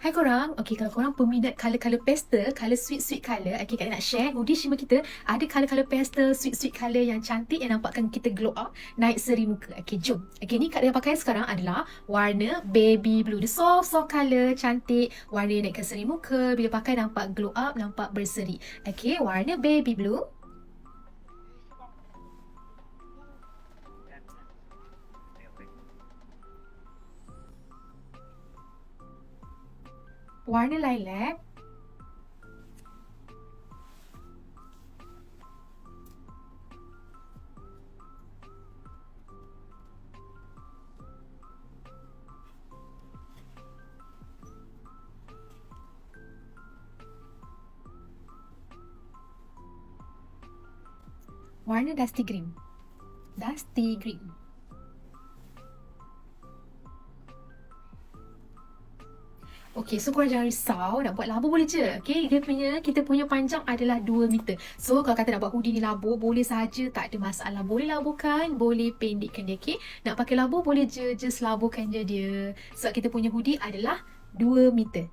Hai korang, okay, kalau korang peminat colour-colour pastel, colour sweet-sweet colour, okay, Kak nak share hoodie Shima kita ada colour-colour pastel, sweet-sweet colour yang cantik yang nampakkan kita glow up, naik seri muka. Okay, jom. Okay, ni Kak yang pakai sekarang adalah warna baby blue. Dia soft colour, cantik, warna naikkan seri muka, bila pakai nampak glow up, nampak berseri. Okay, warna baby blue. Warna lilac. Warna dusty green. Dusty green. Okay, so korang jangan risau, nak buat labu boleh je. Okay, kita punya panjang adalah 2 meter. So, kalau kata nak buat hoodie ni labu, boleh saja, tak ada masalah. Boleh labukan, boleh pendekkan dia, okay. Nak pakai labu, boleh je, just labukan je dia. Sebab kita punya hoodie adalah 2 meter.